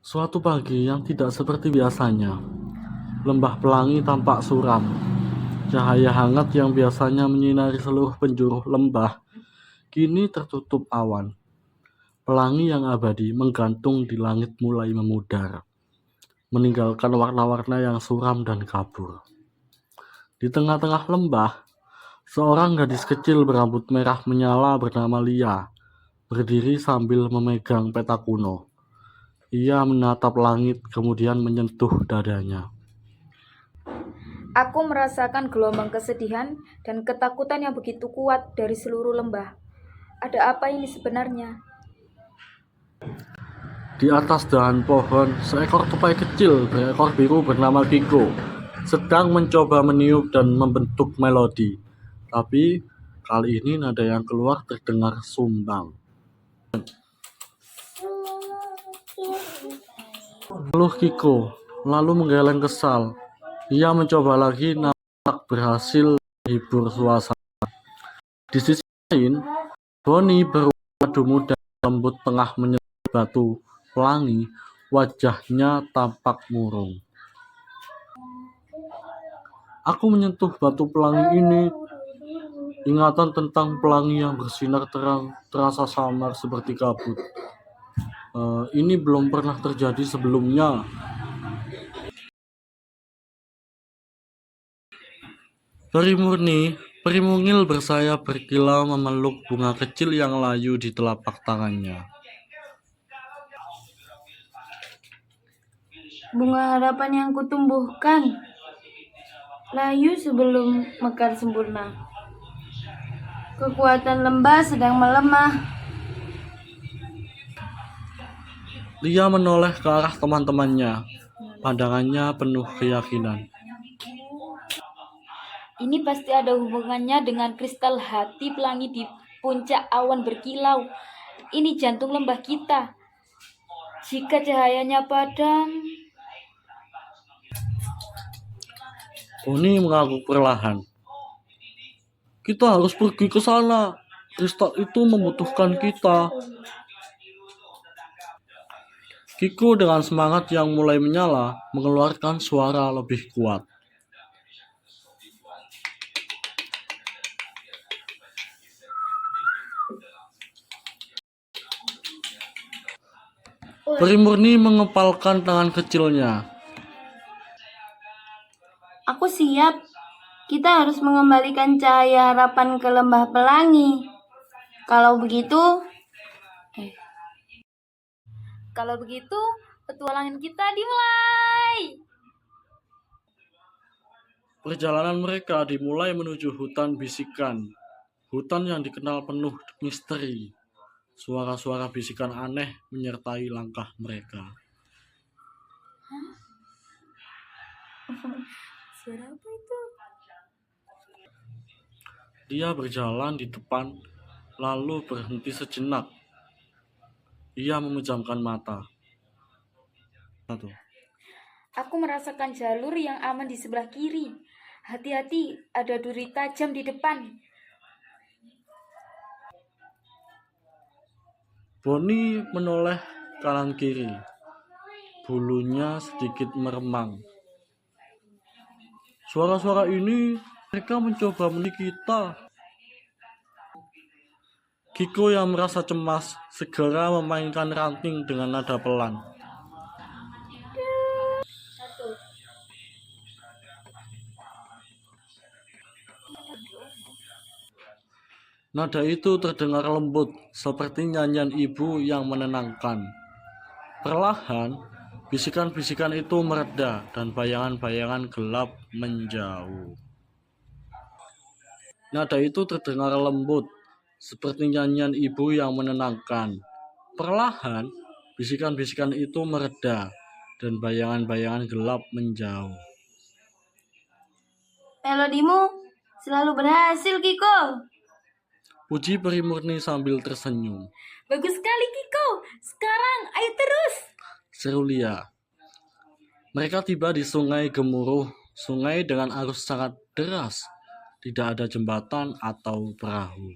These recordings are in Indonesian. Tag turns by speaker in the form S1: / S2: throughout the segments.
S1: Suatu pagi yang tidak seperti biasanya, lembah pelangi tampak suram. Cahaya hangat yang biasanya menyinari seluruh penjuru lembah kini tertutup awan. Pelangi yang abadi menggantung di langit mulai memudar, meninggalkan warna-warna yang suram dan kabur. Di tengah-tengah lembah, seorang gadis kecil berambut merah menyala bernama Lia berdiri sambil memegang peta kuno. Ia menatap langit kemudian menyentuh dadanya.
S2: Aku merasakan gelombang kesedihan dan ketakutan yang begitu kuat dari seluruh lembah. Ada apa ini sebenarnya?
S1: Di atas dahan pohon, seekor tupai kecil berekor biru bernama Kiko sedang mencoba meniup dan membentuk melodi. Tapi kali ini nada yang keluar terdengar sumbang. Keluh Kiko, lalu menggeleng kesal. Ia mencoba lagi namun tak berhasil menghibur suasana. Di sisi lain, Boni berubah madu muda lembut tengah menyentuh batu pelangi, wajahnya tampak murung. Aku menyentuh batu pelangi ini, ingatan tentang pelangi yang bersinar terang terasa samar seperti kabut. Ini belum pernah terjadi sebelumnya. Peri mungil bersayap berkilau memeluk bunga kecil yang layu di telapak tangannya.
S2: Bunga harapan yang kutumbuhkan, layu sebelum mekar sempurna. Kekuatan lembah sedang melemah.
S1: Lia menoleh ke arah teman-temannya, pandangannya penuh keyakinan.
S2: Ini pasti ada hubungannya dengan kristal hati pelangi di puncak awan berkilau. Ini jantung lembah kita. Jika cahayanya padam,
S1: Boni mengangguk perlahan. Kita harus pergi ke sana. Kristal itu membutuhkan kita. Kiko dengan semangat yang mulai menyala mengeluarkan suara lebih kuat. Peri Murni mengepalkan tangan kecilnya.
S2: aku siap. Kita harus mengembalikan cahaya harapan ke lembah pelangi. Kalau begitu, petualangan kita dimulai.
S1: Perjalanan mereka dimulai menuju hutan bisikan. Hutan yang dikenal penuh misteri. Suara-suara bisikan aneh menyertai langkah mereka.
S2: Suara apa itu?
S1: Dia berjalan di depan, lalu berhenti sejenak. Ia memejamkan mata.
S2: Aku merasakan jalur yang aman di sebelah kiri. Hati-hati, ada duri tajam di depan.
S1: Boni menoleh kanan kiri. Bulunya sedikit meremang. Suara-suara ini, mereka mencoba menipu kita. Kiko yang merasa cemas segera memainkan ranting dengan nada pelan. Nada itu terdengar lembut, seperti nyanyian ibu yang menenangkan. Perlahan, bisikan-bisikan itu mereda dan bayangan-bayangan gelap menjauh. Nada itu terdengar lembut, seperti nyanyian ibu yang menenangkan. Perlahan, bisikan-bisikan itu mereda dan bayangan-bayangan gelap menjauh.
S2: Melodimu selalu berhasil, Kiko.
S1: Puji Peri Murni sambil tersenyum.
S2: Bagus sekali, Kiko. Sekarang, ayo terus.
S1: Seru Lia. Mereka tiba di Sungai Gemuruh, sungai dengan arus sangat deras. Tidak ada jembatan atau perahu.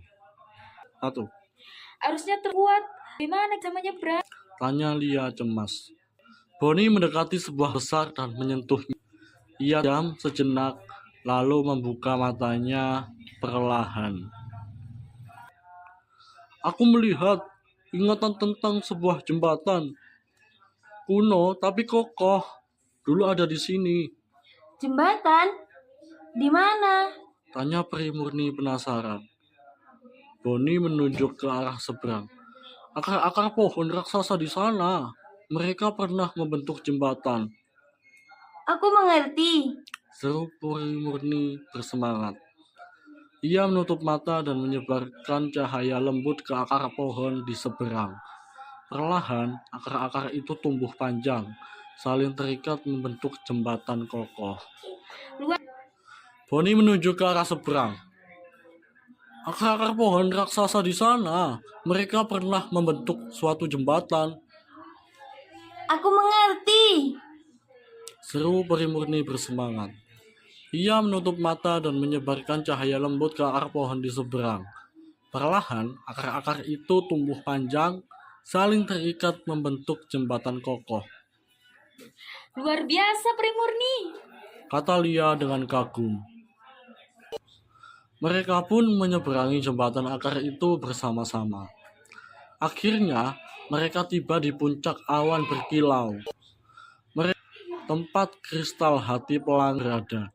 S2: Arusnya terkuat. Gimana cara menyeberang?
S1: Tanya Lia cemas. Boni mendekati sebuah besar dan menyentuhnya. Ia diam sejenak, lalu membuka matanya perlahan. Aku melihat ingatan tentang sebuah jembatan kuno tapi kokoh. Dulu ada di sini.
S2: Jembatan? Di mana?
S1: Tanya Peri Murni penasaran. Boni menunjuk ke arah seberang. Akar-akar pohon raksasa di sana. Mereka pernah membentuk jembatan.
S2: Aku mengerti.
S1: Seru Peri Murni bersemangat. Ia menutup mata dan menyebarkan cahaya lembut ke akar pohon di seberang. Perlahan, akar-akar itu tumbuh panjang, saling terikat membentuk jembatan kokoh. Boni menuju ke arah seberang. Akar-akar pohon raksasa di sana. Mereka pernah membentuk suatu jembatan.
S2: Aku mengerti.
S1: Seru Peri Murni bersemangat. Ia menutup mata dan menyebarkan cahaya lembut ke akar pohon di seberang. Perlahan, akar-akar itu tumbuh panjang, saling terikat membentuk jembatan kokoh.
S2: Luar biasa, Peri Murni,
S1: kata Lia dengan kagum. Mereka pun menyeberangi jembatan akar itu bersama-sama. Akhirnya, mereka tiba di puncak awan berkilau. Tempat kristal hati pelangi berada.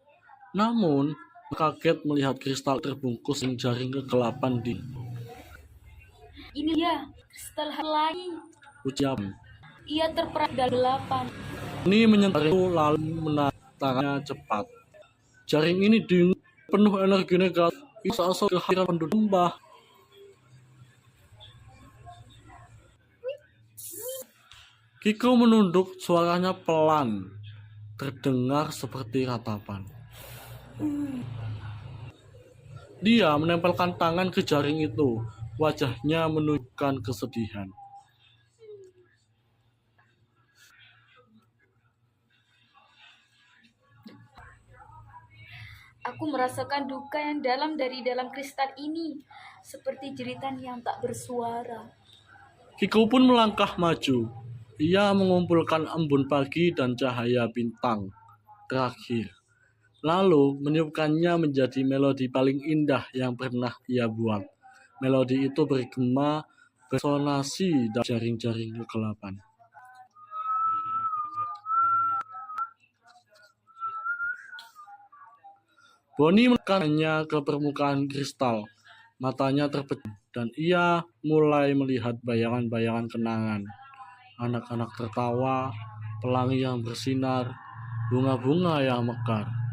S1: Namun, kaget melihat kristal terbungkus jaring kegelapan di.
S2: Ini dia, kristal pelangi.
S1: Ucap.
S2: Ia terperangkap dalam kegelapan.
S1: Ini menyentuh lalu menatangnya cepat. Jaring ini dingin, penuh energi negatif. Bisa-bisa kehadiran penduduk lembah. Kiko menunduk, suaranya pelan, terdengar seperti ratapan. Dia menempelkan tangan ke jaring itu, wajahnya menunjukkan kesedihan.
S2: Aku merasakan duka yang dalam dari dalam kristal ini, seperti jeritan yang tak bersuara.
S1: Kiko pun melangkah maju. Ia mengumpulkan embun pagi dan cahaya bintang terakhir. Lalu meniupkannya menjadi melodi paling indah yang pernah ia buat. Melodi itu bergema, bersonasi dalam jaring-jaring kegelapan. Boni menekannya ke permukaan kristal. Matanya terpejam dan ia mulai melihat bayangan-bayangan kenangan. Anak-anak tertawa, pelangi yang bersinar, bunga-bunga yang mekar.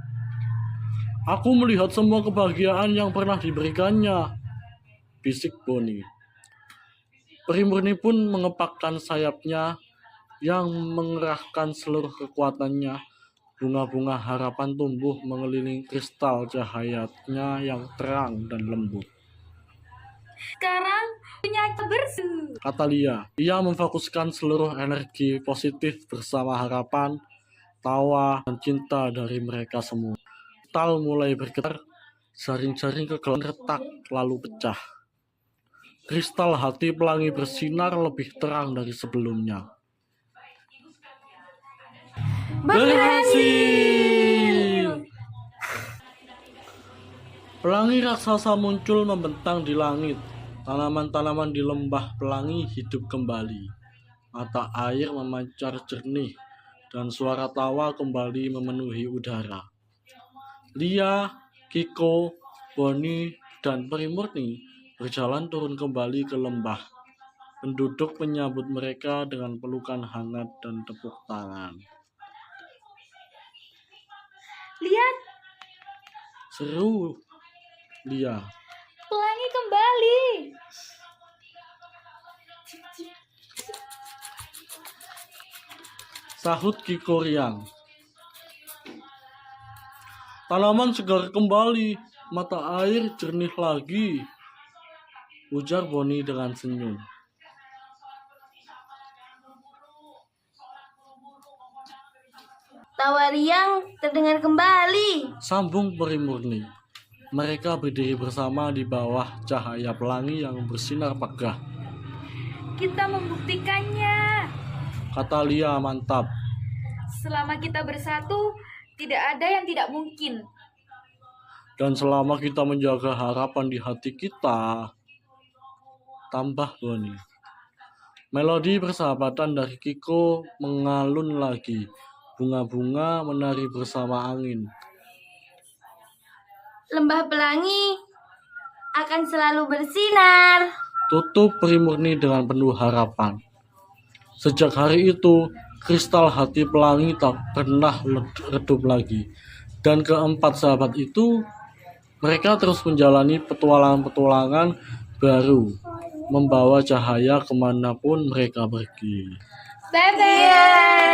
S1: Aku melihat semua kebahagiaan yang pernah diberikannya, bisik Boni. Peri Murni pun mengepakkan sayapnya yang mengerahkan seluruh kekuatannya. Bunga-bunga harapan tumbuh mengelilingi kristal cahayanya yang terang dan lembut.
S2: Sekarang punya bersih,
S1: kata Lia. Ia memfokuskan seluruh energi positif bersama harapan, tawa, dan cinta dari mereka semua. Kristal mulai bergetar, jaring-jaring kegelapan retak lalu pecah. Kristal hati pelangi bersinar lebih terang dari sebelumnya. Berhasil! Pelangi raksasa muncul membentang di langit. Tanaman-tanaman di lembah pelangi hidup kembali. Mata air memancar jernih dan suara tawa kembali memenuhi udara. Lia, Kiko, Boni, dan Peri Murni berjalan turun kembali ke lembah. Penduduk menyambut mereka dengan pelukan hangat dan tepuk tangan.
S2: Lihat,
S1: seru Lia.
S2: pelangi kembali.
S1: Sahut Kiko riang. Tanaman segar kembali, mata air jernih lagi, ujar Boni dengan senyum.
S2: Tawa riang terdengar kembali,
S1: sambung Peri Murni. Mereka berdiri bersama di bawah cahaya pelangi yang bersinar pegah.
S2: Kita membuktikannya,
S1: kata Lia mantap.
S2: Selama kita bersatu, tidak ada yang tidak mungkin.
S1: Dan selama kita menjaga harapan di hati kita, tambah Boni. Melodi persahabatan dari Kiko mengalun lagi. Bunga-bunga menari bersama angin.
S3: Lembah pelangi akan selalu bersinar.
S1: Tutup Peri Murni dengan penuh harapan. Sejak hari itu, kristal hati pelangi tak pernah redup lagi. Dan keempat sahabat itu, mereka terus menjalani petualangan-petualangan baru, membawa cahaya kemanapun mereka pergi.
S3: Bye-bye.